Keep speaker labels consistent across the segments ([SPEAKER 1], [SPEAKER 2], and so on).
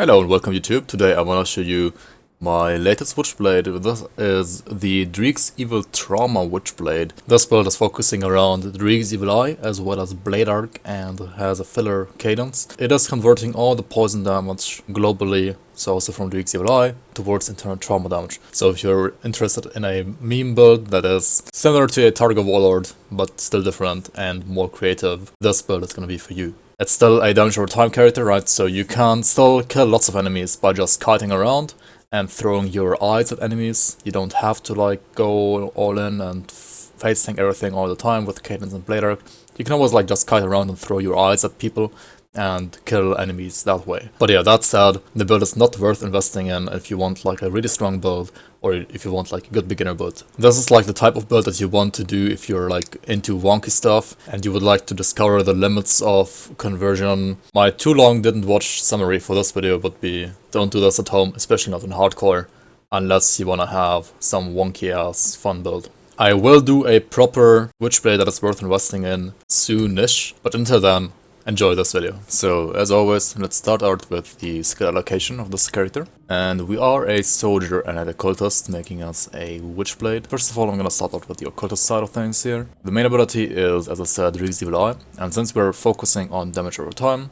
[SPEAKER 1] Hello and welcome YouTube. Today I want to show you my latest Witchblade. This is the Dreeg's Evil Trauma Witchblade. This build is focusing around Dreeg's Evil Eye as well as Blade Arc and has a filler cadence. It is converting all the poison damage globally, so also from Dreeg's Evil Eye, towards internal trauma damage. So if you're interested in a meme build that is similar to a Target Warlord but still different and more creative, this build is going to be for you. It's still a damage over time character, right? So you can still kill lots of enemies by just kiting around and throwing your eyes at enemies. You don't have to like go all in and face tank everything all the time with Cadence and Blade Arc. You can always like just kite around and throw your eyes at people and kill enemies that way. But yeah, that said, the build is not worth investing in if you want like a really strong build or if you want like a good beginner build. This is like the type of build that you want to do if you're like into wonky stuff and you would like to discover the limits of conversion. My too long didn't watch summary for this video would be don't do this at home, especially not in hardcore, unless you wanna have some wonky ass fun build. I will do a proper Witchblade that is worth investing in soonish, but until then, enjoy this video. So as always, let's start out with the skill allocation of this character. And we are a soldier and an occultist, making us a Witchblade. First of all, I'm gonna start out with the occultist side of things here. The main ability is, as I said, Dreeg's Evil Eye. And since we're focusing on damage over time,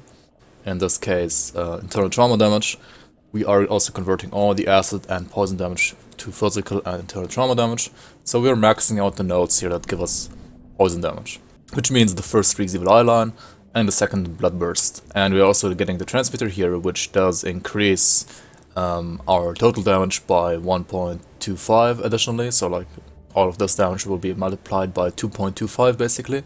[SPEAKER 1] in this case internal trauma damage, we are also converting all the acid and poison damage to physical and internal trauma damage. So we are maxing out the nodes here that give us poison damage, which means the first Dreeg's Evil Eye line and the second Bloodburst. And we're also getting the transmitter here, which does increase our total damage by 1.25 additionally, so like all of this damage will be multiplied by 2.25 basically,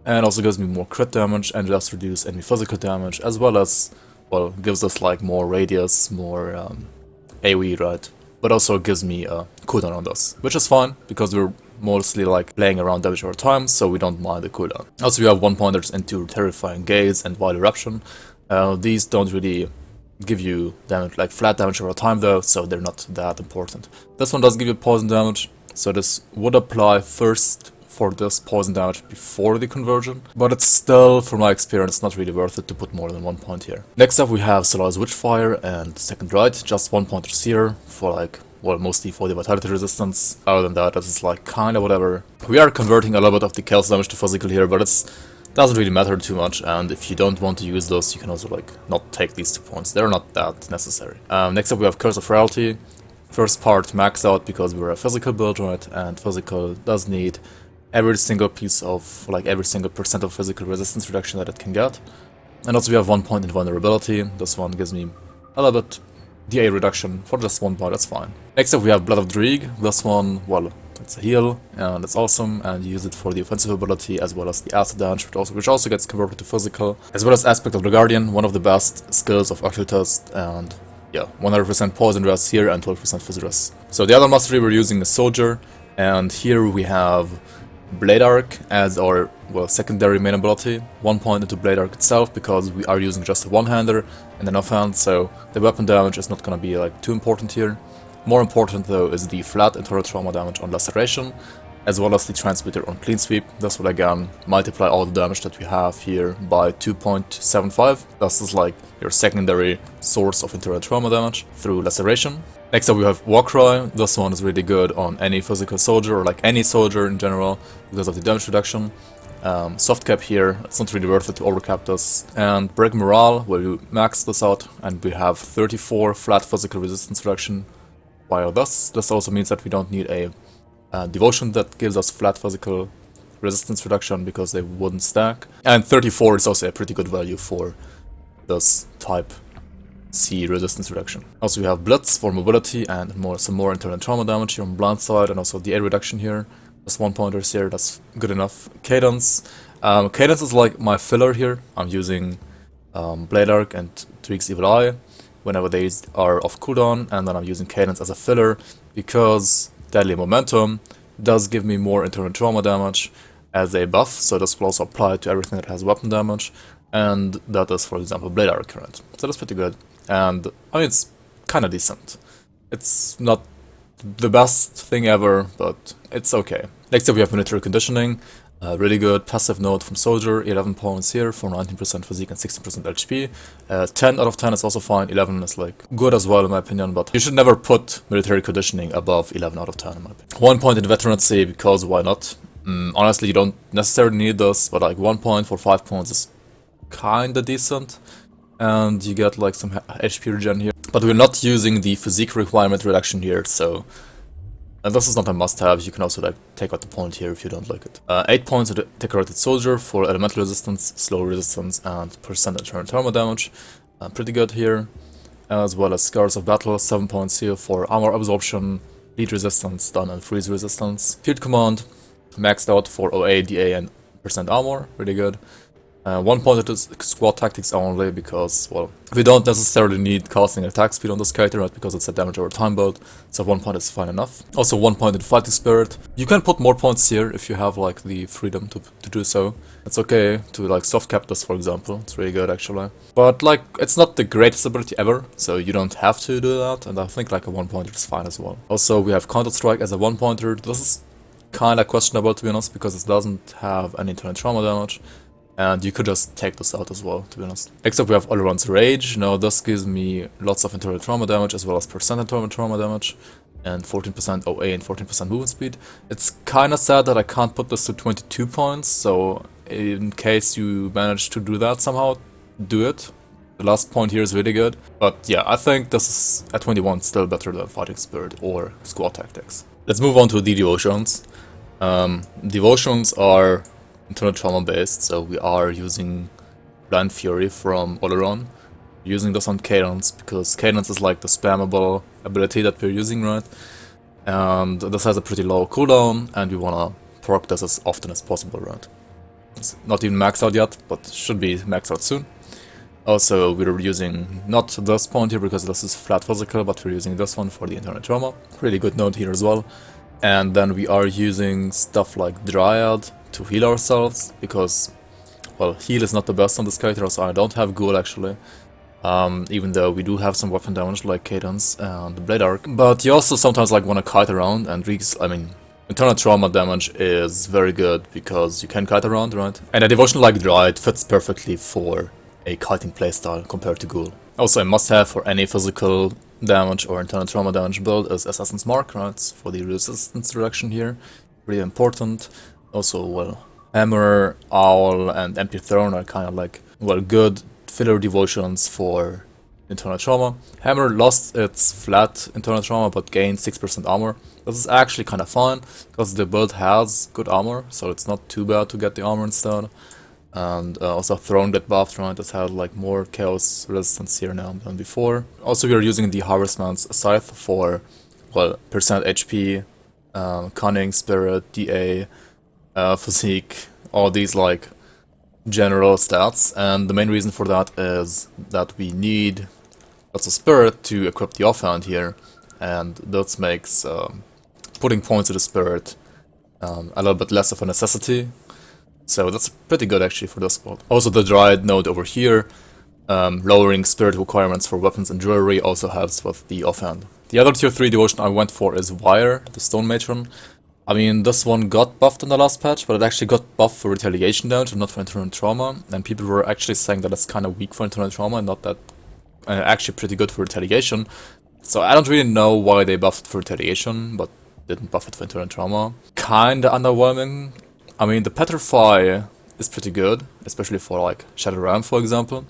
[SPEAKER 1] and also gives me more crit damage and does reduce enemy physical damage, as well as, well, gives us like more radius, more AoE, right? But also gives me a cooldown on this, which is fine because we're mostly like playing around damage over time, so we don't mind the cooldown. Also, we have 1-pointers into Terrifying Gaze and Wild Eruption. These don't really give you damage, like flat damage over time though, so they're not that important. This one does give you poison damage, so this would apply first for this poison damage before the conversion, but it's still, from my experience, not really worth it to put more than 1 point here. Next up we have Solaris Witchfire and Second Right, just 1-pointers here for like, well, mostly for the vitality resistance. Other than that, this is like kinda whatever. We are converting a little bit of the chaos damage to physical here, but it doesn't really matter too much, and if you don't want to use those, you can also like not take these 2 points. They're not that necessary. Next up we have Curse of Reality. First part max out because we're a physical build, right, and physical does need every single piece of, like every single percent of physical resistance reduction that it can get. And also we have 1 point in vulnerability. This one gives me a little bit DA reduction for just 1 point, that's fine. Next up we have Blood of Dreeg. This one, well, it's a heal and it's awesome, and you use it for the offensive ability as well as the acid damage, which also gets converted to physical, as well as Aspect of the Guardian, one of the best skills of Occultist, and yeah, 100% poison rest here and 12% phys rest. So the other mastery we're using is Soldier, and here we have Blade Arc as our, well, secondary main ability. 1 point into Blade Arc itself because we are using just a one-hander and an offhand, so the weapon damage is not gonna be like too important here. More important though is the flat internal trauma damage on Laceration, as well as the transmitter on Clean Sweep. This will again multiply all the damage that we have here by 2.75. This is like your secondary source of internal trauma damage through Laceration. Next up we have Warcry. This one is really good on any physical soldier, or like any soldier in general, because of the damage reduction. Soft cap here, it's not really worth it to overcap this. And Break Morale, where you max this out, and we have 34 flat physical resistance reduction. While this also means that we don't need a Devotion that gives us flat physical resistance reduction because they wouldn't stack. And 34 is also a pretty good value for this type C resistance reduction. Also we have Blitz for mobility and some more internal trauma damage here on Blind Side, and also the A reduction here. Just 1-pointers here, that's good enough. Cadence. Cadence is like my filler here. I'm using Blade Arc and Dreeg's Evil Eye whenever they are off cooldown, and then I'm using Cadence as a filler because Deadly Momentum does give me more internal trauma damage as a buff, so this will also apply to everything that has weapon damage, and that is, for example, Blade Arc current. So that's pretty good, and I mean, it's kinda decent. It's not the best thing ever, but it's okay. Next up we have Military Conditioning. Really good passive note from Soldier, 11 points here for 19% physique and 16% HP. 10 out of 10 is also fine, 11 is like good as well in my opinion, but you should never put military conditioning above 11 out of 10 in my opinion. 1 point in veterancy, because why not? Honestly, you don't necessarily need this, but like 1 point for 5 points is kinda decent. And you get like some HP regen here. But we're not using the physique requirement reduction here, so... And this is not a must-have, you can also like take out the point here if you don't like it. 8 points of the Decorated Soldier for elemental resistance, slow resistance, and percent internal trauma damage. Pretty good here. As well as Scars of Battle, 7 points here for armor absorption, bleed resistance, stun and freeze resistance. Field Command, maxed out for OA, DA, and percent armor, really good. 1 point it is squad tactics only, because, well, we don't necessarily need casting attack speed on this character, right, because it's a damage over time build, so 1 point is fine enough. Also 1 point in fighting spirit. You can put more points here if you have like the freedom to do so. It's okay to like soft cap this, for example, it's really good actually. But like, it's not the greatest ability ever, so you don't have to do that, and I think like a 1 pointer is fine as well. Also we have Counter Strike as a 1 pointer. This is kinda questionable to be honest, because it doesn't have any internal trauma damage. And you could just take this out as well, to be honest. Next up we have All-Around's Rage. Now this gives me lots of internal trauma damage as well as percent internal trauma damage. And 14% OA and 14% movement speed. It's kinda sad that I can't put this to 22 points, so in case you manage to do that somehow, do it. The last point here is really good. But yeah, I think this is at 21 still better than Fighting Spirit or Squad Tactics. Let's move on to the Devotions. Devotions are internal trauma based, so we are using Blind Fury from All-Around. Using this on Cadence, because Cadence is like the spammable ability that we're using, right? And this has a pretty low cooldown, and we wanna proc this as often as possible, right? It's not even maxed out yet, but should be maxed out soon. Also, we're using not this point here because this is flat physical, but we're using this one for the internal trauma. Really good note here as well. And then we are using stuff like Dryad to heal ourselves, because, well, heal is not the best on this character, so I don't have Ghoul actually. Even though we do have some weapon damage like Cadence and Blade Arc. But you also sometimes like want to kite around, and Dreeg's, I mean, internal trauma damage is very good because you can kite around, right? And a devotion like Dryad fits perfectly for a kiting playstyle compared to Ghoul. Also a must-have for any physical damage or internal trauma damage build is Assassin's Mark, right? For the resistance reduction here, really important. Also, well, Hammer, Owl, and Empty Throne are kind of like, well, good filler devotions for internal trauma. Hammer lost its flat internal trauma but gained 6% armor. This is actually kind of fun because the build has good armor, so it's not too bad to get the armor instead. And also Throne get buffed, right? It had like more chaos resistance here now than before. Also, we are using the Harvestman's Scythe for, well, percent HP, Cunning, Spirit, DA, Physique, all these like general stats, and the main reason for that is that we need lots of Spirit to equip the offhand here, and that makes putting points to the Spirit a little bit less of a necessity. So that's pretty good actually for this spot. Also the Dryad node over here, lowering Spirit requirements for weapons and jewelry, also helps with the offhand. The other tier 3 devotion I went for is Wire, the Stone Matron. I mean, this one got buffed in the last patch, but it actually got buffed for retaliation damage and not for internal trauma. And people were actually saying that it's kind of weak for internal trauma and not that actually pretty good for retaliation. So I don't really know why they buffed it for retaliation, but didn't buff it for internal trauma. Kinda underwhelming. I mean, the Petrify is pretty good, especially for like Shadow Ram, for example.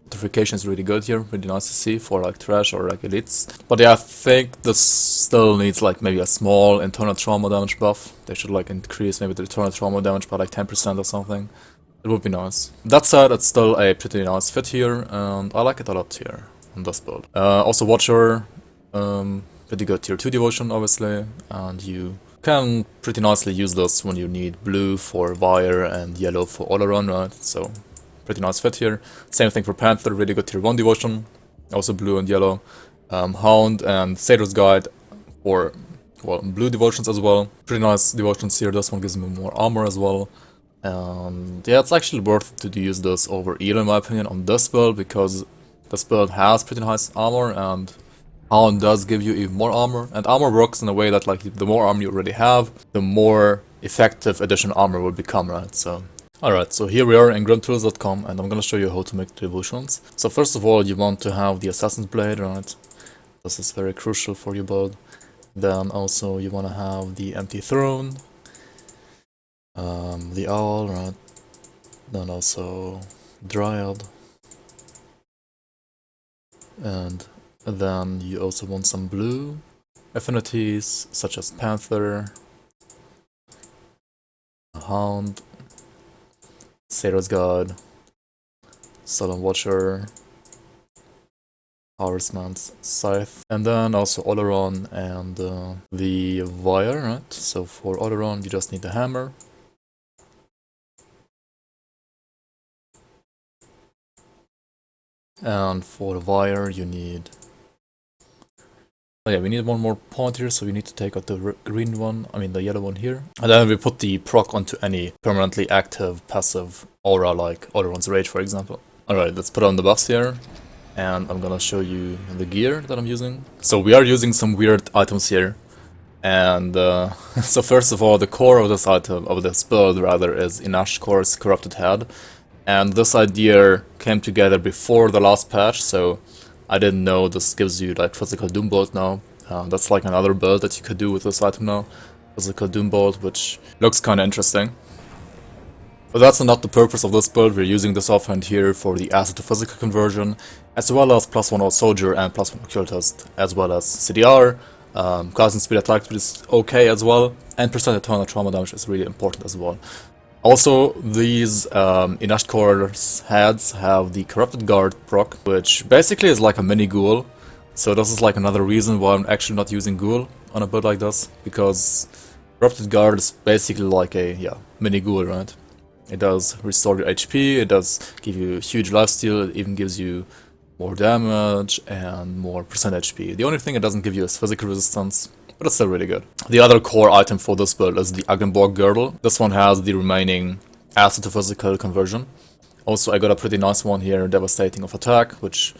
[SPEAKER 1] Petrification is really good here, really nice to see for like trash or like elites. But yeah, I think this still needs like maybe a small internal trauma damage buff. They should like increase maybe the internal trauma damage by like 10% or something. It would be nice. That said, it's still a pretty nice fit here, and I like it a lot here on this build. Also Watcher, pretty good tier 2 devotion obviously, and you can pretty nicely use this when you need blue for Wire and yellow for All-Around, right? So pretty nice fit here. Same thing for Panther, really good tier 1 devotion, also blue and yellow. Hound and Satyr's Guide for, well, blue devotions as well. Pretty nice devotions here. This one gives me more armor as well. And yeah, it's actually worth it to use this over Eel in my opinion on this build, because this build has pretty nice armor and Hound does give you even more armor. And armor works in a way that like the more armor you already have, the more effective additional armor will become, right? So, alright, so here we are in grandtools.com, and I'm gonna show you how to make the devotions. So first of all, you want to have the Assassin's Blade, right? This is very crucial for your build. Then also you wanna have the Empty Throne, the Owl, right? Then also Dryad. And then you also want some blue affinities, such as Panther, Hound, Sailor's Guide, Sullen Watcher, Harvestman's Scythe, and then also Oleron and the Wire, right? So for Oleron you just need the hammer. And for the Wire you need... Oh yeah, we need one more point here, so we need to take out the green one, I mean the yellow one here. And then we put the proc onto any permanently active passive aura like Oleron's Rage, for example. Alright, let's put on the buffs here, and I'm gonna show you the gear that I'm using. So we are using some weird items here, and so first of all, the core of this item, of this build rather, is Inashkor's Corrupted Head. And this idea came together before the last patch, so I didn't know this gives you like Physical Doombolt now. That's like another build that you could do with this item now. Physical Doombolt, which looks kinda interesting. But that's not the purpose of this build. We're using this offhand here for the acid to physical conversion, as well as +1 All Soldier and +1 Occultist, as well as CDR. Casting speed attack speed is okay as well, and percent eternal trauma damage is really important as well. Also, these Inashkor's heads have the Corrupted Guard proc, which basically is like a mini ghoul. So this is like another reason why I'm actually not using ghoul on a build like this, because Corrupted Guard is basically like a mini ghoul, right? It does restore your HP, it does give you huge lifesteal, it even gives you more damage and more percent HP. The only thing it doesn't give you is physical resistance, but it's still really good. The other core item for this build is the Agenborg Girdle. This one has the remaining acid to physical conversion. Also, I got a pretty nice one here, Devastating of Attack, which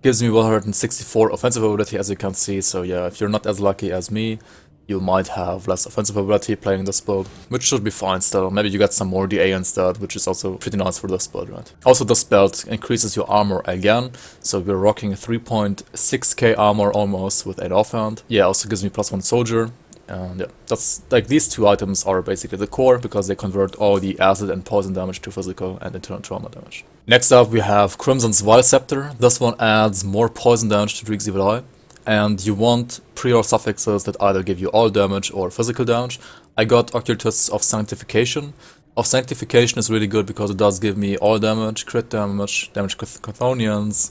[SPEAKER 1] gives me 164 offensive ability, as you can see. So yeah, if you're not as lucky as me, you might have less offensive ability playing this build, which should be fine still. Maybe you get some more DA instead, which is also pretty nice for this build, right? Also, this belt increases your armor again, so we're rocking 3.6k armor almost with 8 offhand. Yeah, also gives me +1 soldier, and yeah, that's like these two items are basically the core, because they convert all the acid and poison damage to physical and internal trauma damage. Next up, we have Crimson's Vile Scepter. This one adds more poison damage to Dreeg's Evil Eye. And you want prior suffixes that either give you all damage or physical damage. I got Occultists of Sanctification. Of Sanctification is really good because it does give me all damage, crit damage, damage with Chthonians,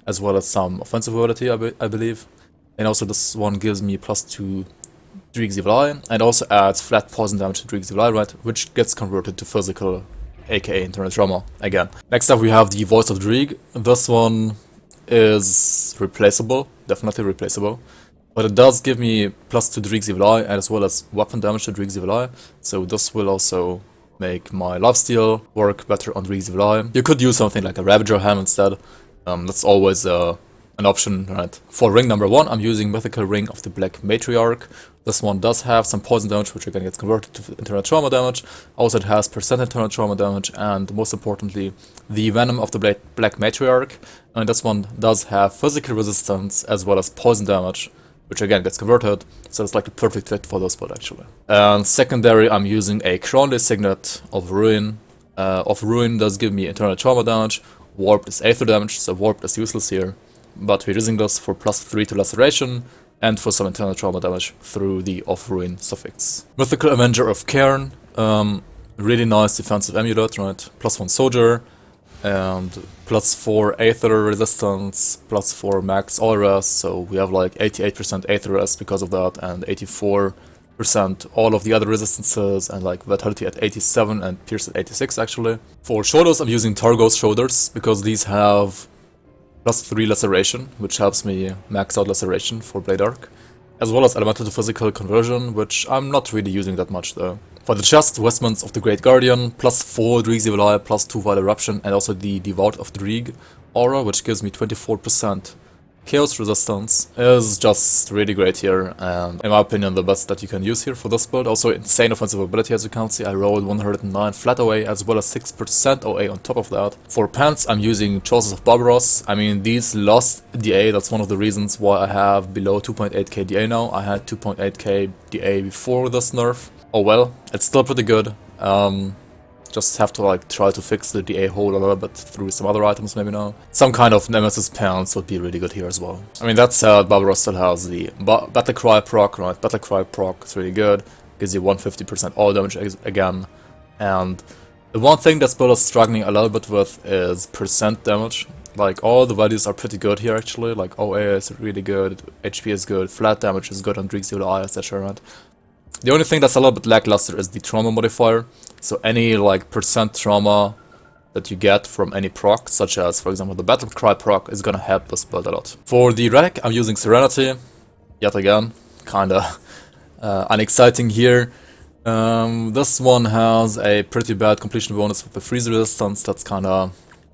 [SPEAKER 1] as well as some offensive ability, I believe. And also this one gives me +2 Dreeg's Evil Eye, and also adds flat poison damage to Dreeg's Evil Eye, right, which gets converted to physical, aka internal trauma, again. Next up we have the Voice of Dreeg. This one is replaceable, definitely replaceable, but it does give me +2 Dreeg's Evil Eye, as well as weapon damage to Dreeg's Evil Eye, so this will also make my lifesteal work better on Dreeg's Evil Eye. You could use something like a Ravager Helm instead, that's always an option, right? For ring number 1, I'm using Mythical Ring of the Black Matriarch. This one does have some poison damage, which again gets converted to internal trauma damage. Also, it has percent internal trauma damage, and most importantly, the Venom of the Black Matriarch. And this one does have physical resistance as well as poison damage, which again gets converted, so it's like a perfect fit for this build actually. And secondary, I'm using a Crownless Signet of Ruin. Of Ruin does give me internal trauma damage. Warped is Aether damage, so Warped is useless here. But we're using this for +3 to Laceration, and for some internal trauma damage through the Of Ruin suffix. Mythical Avenger of Cairn, really nice defensive amulet, right? +1 soldier, and +4 Aether resistance, +4 max all rest, so we have like 88% Aether rest because of that, and 84% all of the other resistances, and like Vitality at 87 and Pierce at 86 actually. For shoulders, I'm using Targo's shoulders, because these have +3 Laceration, which helps me max out Laceration for Blade Arc, as well as Elemental to Physical Conversion, which I'm not really using that much though. For the chest, Vestments of the Great Guardian, +4 Dreeg's Evil Eye, +2 Vile Eruption, and also the Devout of Dreeg aura, which gives me 24% Chaos Resistance is just really great here, and in my opinion the best that you can use here for this build. Also insane offensive ability, as you can see. I rolled 109 flat OA as well as 6% OA on top of that. For pants I'm using Choices of Barbaros. I mean, these lost DA, that's one of the reasons why I have below 2.8k DA now. I had 2.8k DA before this nerf. Oh well, it's still pretty good. Just have to like try to fix the DA hole a little bit through some other items maybe now. Some kind of Nemesis pants would be really good here as well. I mean, that said, Barbaros still has the Battlecry proc, right? Battlecry proc is really good. Gives you 150% all damage again. And the one thing that build is struggling a little bit with is percent damage. Like, all the values are pretty good here actually. Like, OA is really good, HP is good, flat damage is good on Dreeg's Evil Eye, etc. Right? The only thing that's a little bit lackluster is the trauma modifier. So any like percent trauma that you get from any proc, such as for example the Battle Cry proc, is gonna help this build a lot. For the Heretic, I'm using Serenity, yet again, kinda unexciting here. This one has a pretty bad completion bonus with the freeze resistance. That's kinda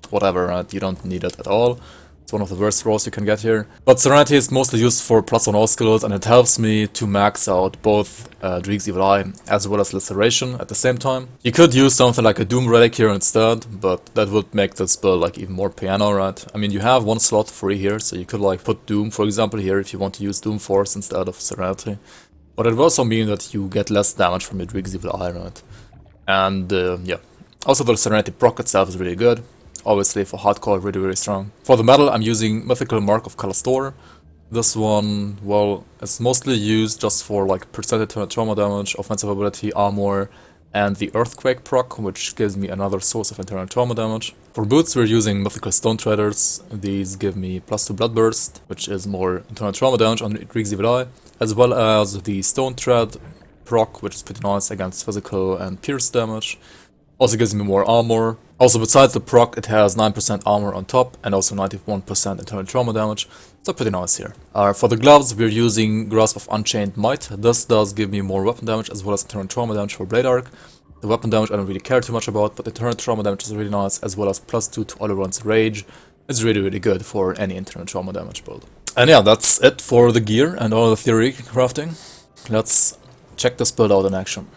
[SPEAKER 1] whatever, right? You don't need it at all. It's one of the worst rolls you can get here. But Serenity is mostly used for plus on all skills, and it helps me to max out both Dreeg's Evil Eye as well as Laceration at the same time. You could use something like a Doom Relic here instead, but that would make this build like even more piano, right? I mean, you have one slot free here, so you could like put Doom, for example, here if you want to use Doom Force instead of Serenity. But it will also mean that you get less damage from your Dreeg's Evil Eye, right? And yeah. Also the Serenity proc itself is really good. Obviously, for hardcore, really strong. For the metal, I'm using Mythical Mark of Calastor. This one, well, it's mostly used just for like percentage trauma damage, offensive ability, armor, and the Earthquake proc, which gives me another source of internal trauma damage. For boots, we're using Mythical Stone Traders. These give me +2 Bloodburst, which is more internal trauma damage on Dreeg's Evil Eye, as well as the Stone Tread proc, which is pretty nice against physical and pierce damage. Also gives me more armor. Also, besides the proc, it has 9% armor on top and also 91% internal trauma damage. So pretty nice here. For the gloves, we're using Grasp of Unchained Might. This does give me more weapon damage as well as internal trauma damage for Blade Arc. The weapon damage I don't really care too much about, but internal trauma damage is really nice, as well as +2 to Oleron's Rage. It's really good for any internal trauma damage build. And yeah, that's it for the gear and all the theory crafting. Let's check this build out in action.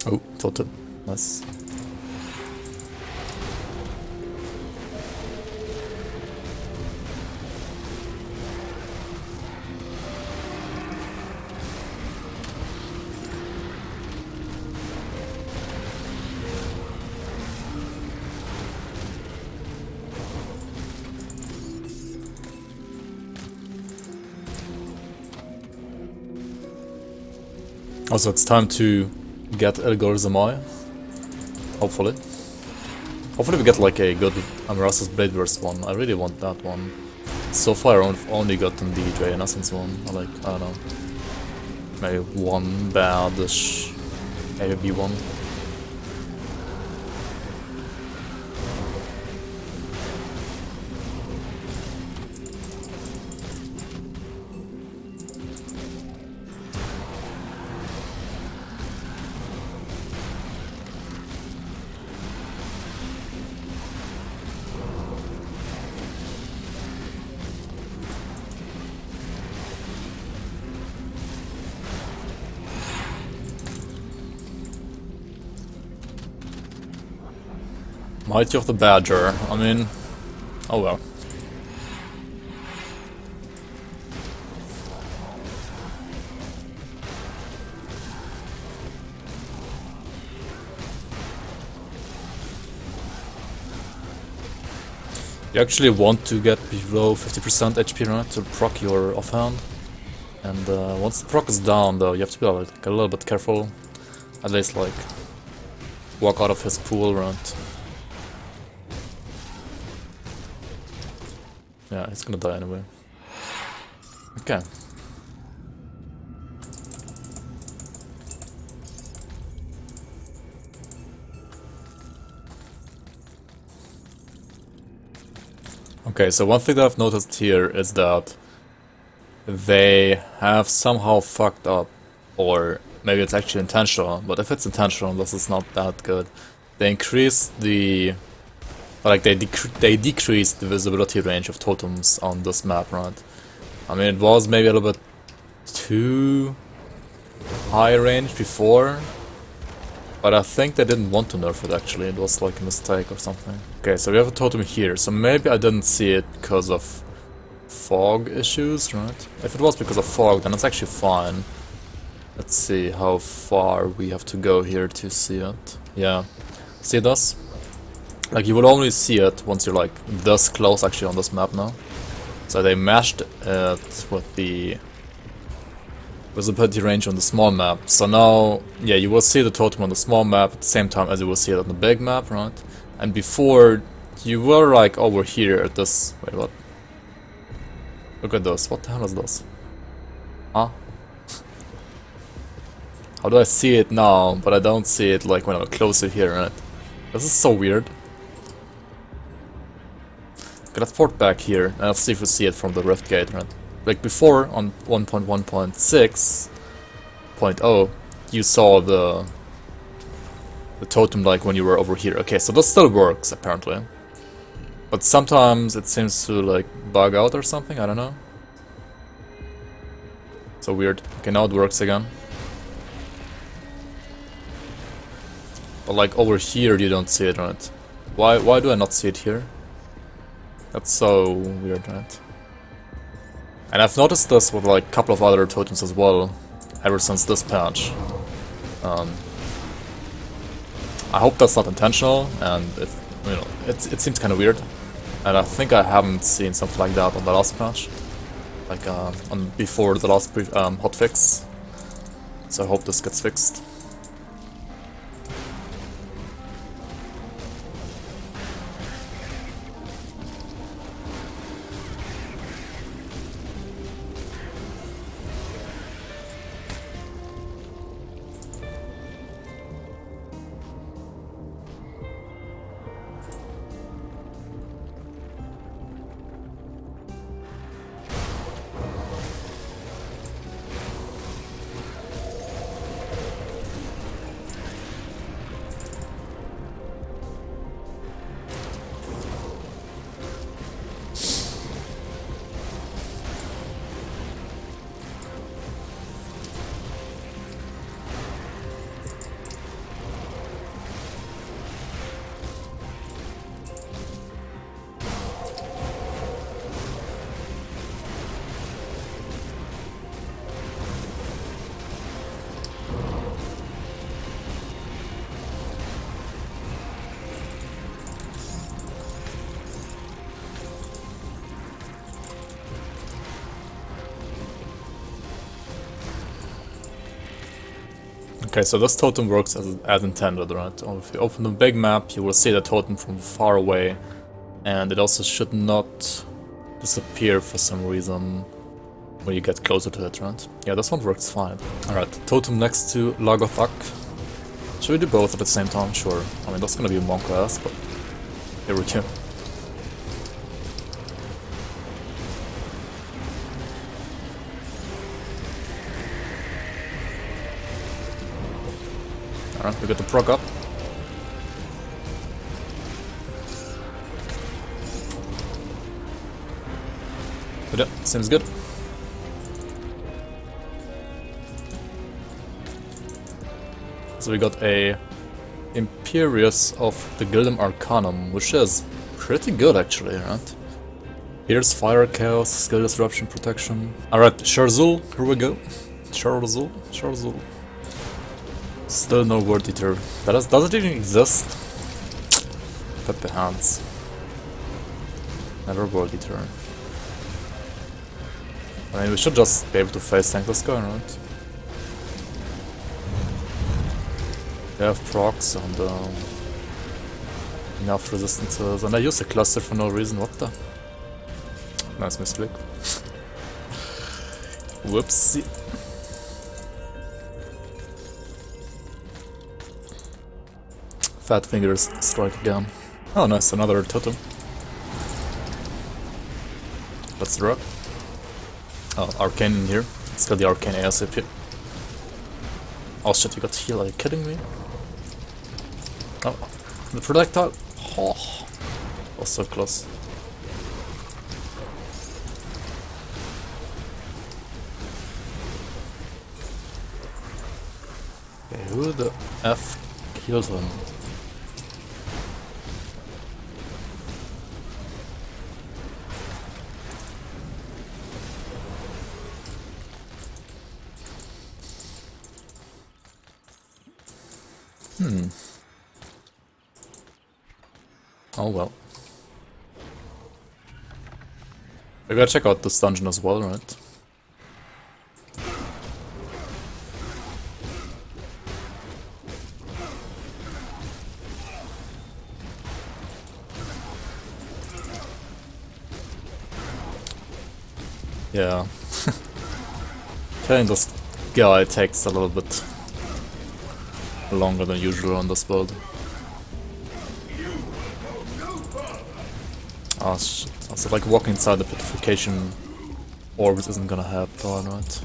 [SPEAKER 1] Oh, tilted. Nice. Also, it's time to get Elgor's Eye. Hopefully. Hopefully we get like a good Amarasa's Blade Burst one. I really want that one. So far I've only gotten the Dragon Essence one. I don't know. Maybe one bad-ish AOB one. Mighty of the Badger. I mean, oh well. You actually want to get below 50% HP, right, to proc your offhand. And once the proc is down, though, you have to be like, a little bit careful. At least, like, walk out of his pool, right? Yeah, he's gonna die anyway. Okay. Okay, so one thing that I've noticed here is that they have somehow fucked up, or maybe it's actually intentional, but if it's intentional, this is not that good. They increased the... like, they decreased the visibility range of totems on this map, right? I mean, it was maybe a little bit too high range before, but I think they didn't want to nerf it actually, it was like a mistake or something. Okay, so we have a totem here, so maybe I didn't see it because of fog issues, right? If it was because of fog, then it's actually fine. Let's see how far we have to go here to see it. Yeah, see this? Like, you will only see it once you're like this close actually on this map now. So they mashed it with the visibility range on the small map. So now, yeah, you will see the totem on the small map at the same time as you will see it on the big map, right? And before, you were like over here at this... wait, what? Look at this, what the hell is this? Huh? How do I see it now, but I don't see it like when I'm closer here, right? This is so weird. Okay, let's port back here, and let's see if we see it from the rift gate, right? Like before, on 1.1.6.0, you saw the totem like when you were over here. Okay, so this still works, apparently. But sometimes it seems to like bug out or something, I don't know. So weird. Okay, now it works again. But like over here you don't see it, right? Why do I not see it here? That's so weird, right? And I've noticed this with like a couple of other totems as well, ever since this patch. I hope that's not intentional, and if, you know, it seems kind of weird. And I think I haven't seen something like that on the last patch, like on before the last hotfix. So I hope this gets fixed. Okay, so this totem works as intended, right? If you open the big map, you will see the totem from far away, and it also should not disappear for some reason when you get closer to it, right? Yeah, this one works fine. Alright, totem next to Lokarr. Should we do both at the same time? Sure. I mean, that's gonna be a monk ass, but here we go. Alright, we got the proc up. But yeah, seems good. So we got a Imperious of the Gildem Arcanum, which is pretty good actually, right? Here's Fire, Chaos, Skill Disruption, Protection. Alright, Shar'Zul, here we go. Shar'Zul, Shar'Zul. Still no Word Eater. Does it even exist? Pepe Hands. Never Word Eater. I mean, we should just be able to face tank this guy, right? They have procs and enough resistances, and I use a cluster for no reason, what the? Nice misclick. Whoopsie. Fat fingers strike again. Oh nice, another totem. Let's drop. Oh, Arcane in here. Let's get the Arcane ASAP. Oh shit, you got heal, are you kidding me? Oh, the projectile. Oh, was so close. Okay, who the F killed him? Oh well. We gotta check out this dungeon as well, right? Yeah. Killing this guy takes a little bit longer than usual on this build. Oh shit, also like walking inside the petrification orbit isn't gonna happen, right?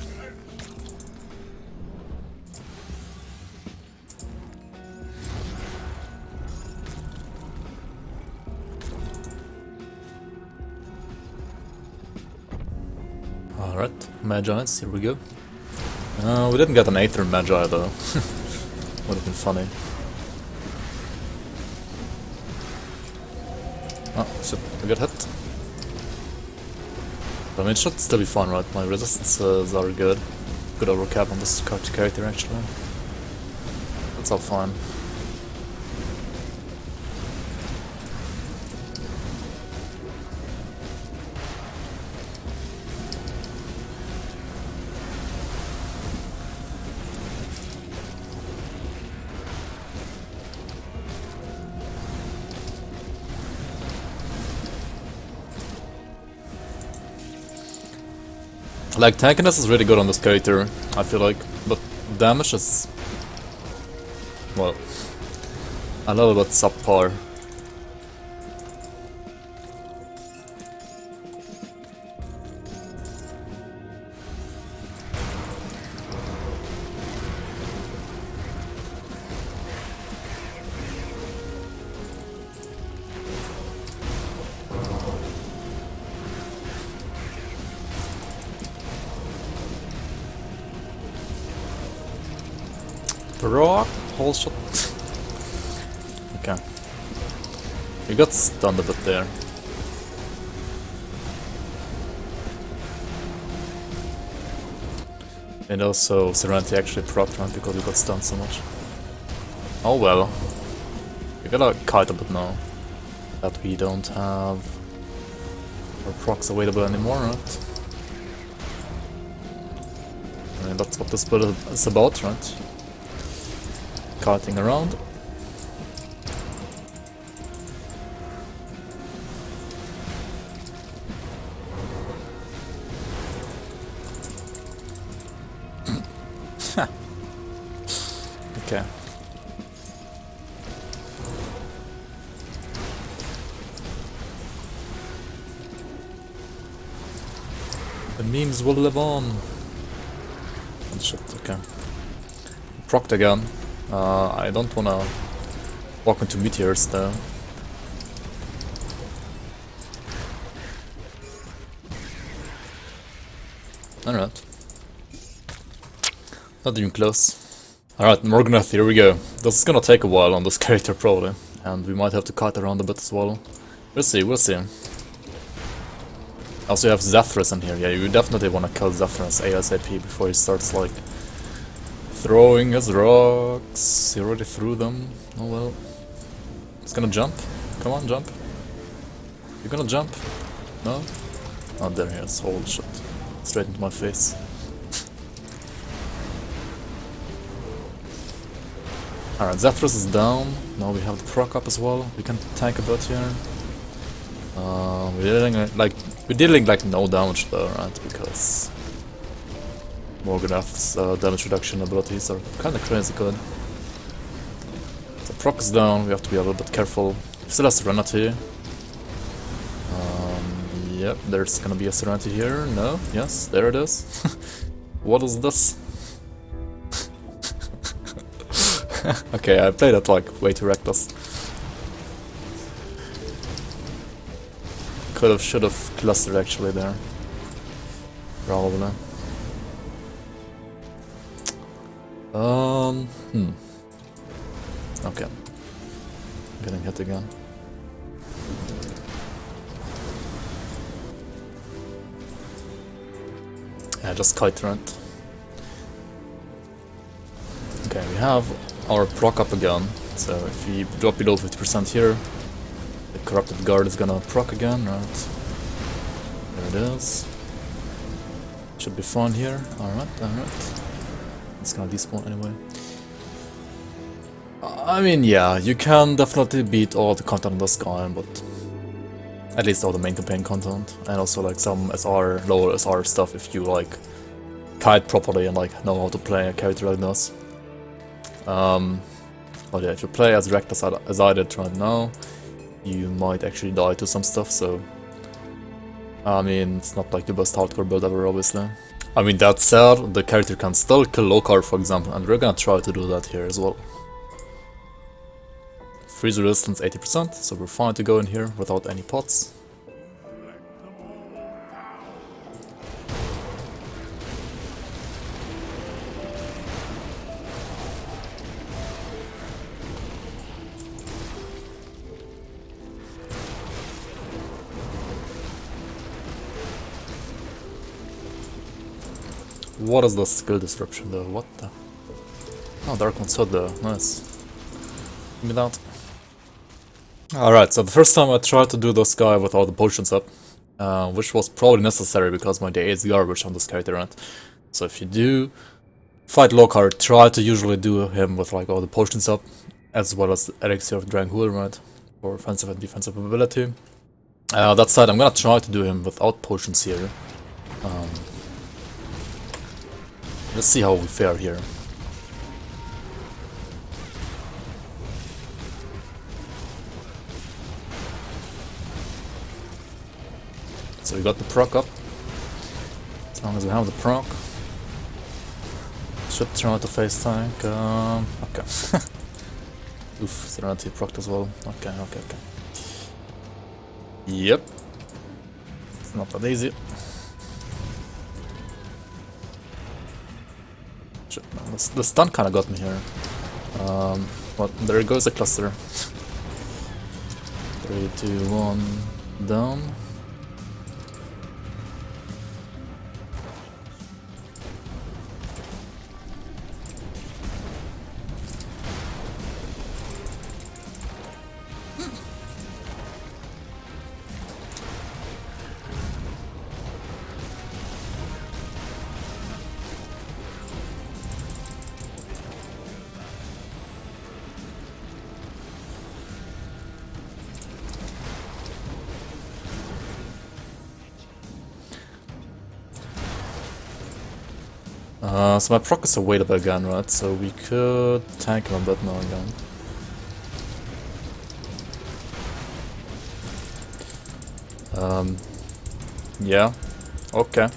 [SPEAKER 1] Alright, Magi's, here we go. We didn't get an Aether Magi though. Would have been funny. Oh, shit, we got hit. I mean, it should still be fun, right? My resistances are good. Good overcap on this character, actually. That's all fine. Like, tankiness is really good on this character, I feel like, but damage is, well, a little bit subpar. Rock, whole shot. Okay. You got stunned a bit there. And also Serenity actually propped around because you got stunned so much. Oh well. We gotta kite a bit now. That we don't have our procs available anymore, right? I mean, that's what this build is about, right? Kiting around. Okay. The memes will live on. Oh shit, okay. Procced again. I don't wanna walk into meteors though. Alright. Not even close. Alright, Morgoneth, here we go. This is gonna take a while on this character probably, and we might have to cut around a bit as well. We'll see, we'll see. Also you have Zephrys in here, yeah, you definitely wanna kill Zephrys ASAP before he starts like throwing his rocks. He already threw them, oh well. He's gonna jump, come on, jump. You're gonna jump? No? Oh, there he is, holy shit. Straight into my face. Alright, Zephrys is down. Now we have the proc up as well. We can tank a bit here. We're dealing like no damage though, right? Because Morgoneth's damage reduction abilities are kind of crazy good. So proc is down. We have to be a little bit careful. Still has Serenity. Yep, there's gonna be a Serenity here. No, yes, there it is. What is this? Okay, I played it like way too reckless. Could've, should've clustered actually there. Probably. Okay. Getting hit again. Yeah, just kite turret. Okay, we have our proc up again, so if we drop below 50% here, the corrupted guard is gonna proc again, right? There it is. Should be fine here. Alright, alright. It's gonna despawn anyway. I mean, yeah, you can definitely beat all the content in this guy, but at least all the main campaign content, and also like some SR, lower SR stuff if you like kite properly and like know how to play a character like this. But yeah, if you play as reckless as I did right now, you might actually die to some stuff, so I mean, it's not like the best hardcore build ever, obviously. I mean, that said, the character can still kill Lokarr, for example, and we're gonna try to do that here as well. Freeze resistance 80%, so we're fine to go in here without any pots. What is the skill disruption though? What the? Oh, Dark One's Hood though. Nice. Give me that. Alright, so the first time I tried to do this guy with all the potions up, which was probably necessary because my day is garbage on this character, right? So if you do fight Lokarr, try to usually do him with like all the potions up, as well as Elixir of Dranghul, right? For offensive and defensive ability. That said, I'm gonna try to do him without potions here. Let's see how we fare here. So we got the proc up. As long as we have the proc. Should try to face tank. Okay. Oof, Serenity proc as well. Okay. Yep. It's not that easy. Shit, man, the stun kinda got me here. But there goes a cluster. 3, 2, 1, down. So my proc is available again, right? So we could tank him a bit now again. Yeah. Okay.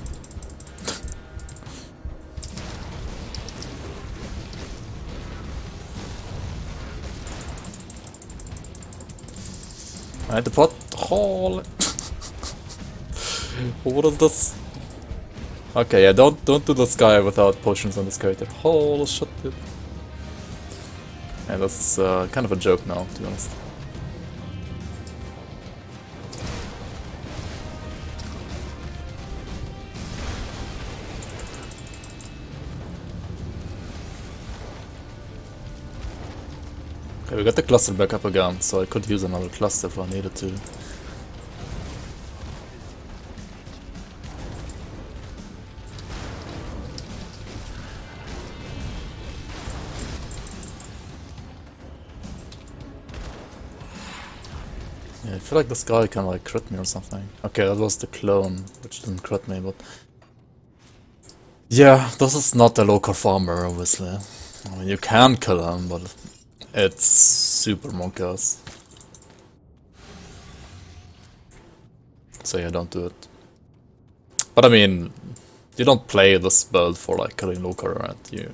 [SPEAKER 1] I had to put holy. What is this? Okay, yeah, don't do this guy without potions on this character. Holy shit, dude. And that's kind of a joke now, to be honest. Okay, we got the cluster back up again, so I could use another cluster if I needed to. Yeah, I feel like this guy can like crit me or something. Okay, that was the clone, which didn't crit me, but... Yeah, this is not a Lokarr farmer, obviously. I mean, you can kill him, but it's super monkas. So yeah, don't do it. But I mean, you don't play this build for like killing Lokarr, right? You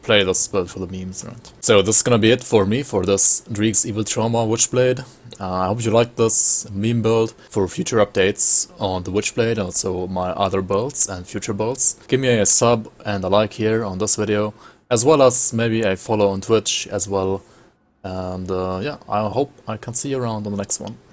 [SPEAKER 1] play this build for the memes, right? So this is gonna be it for me for this Dreeg's Evil Trauma Witchblade. I hope you liked this meme build. For future updates on the Witchblade and also my other builds and future builds, give me a sub and a like here on this video, as well as maybe a follow on Twitch as well. And yeah, I hope I can see you around on the next one.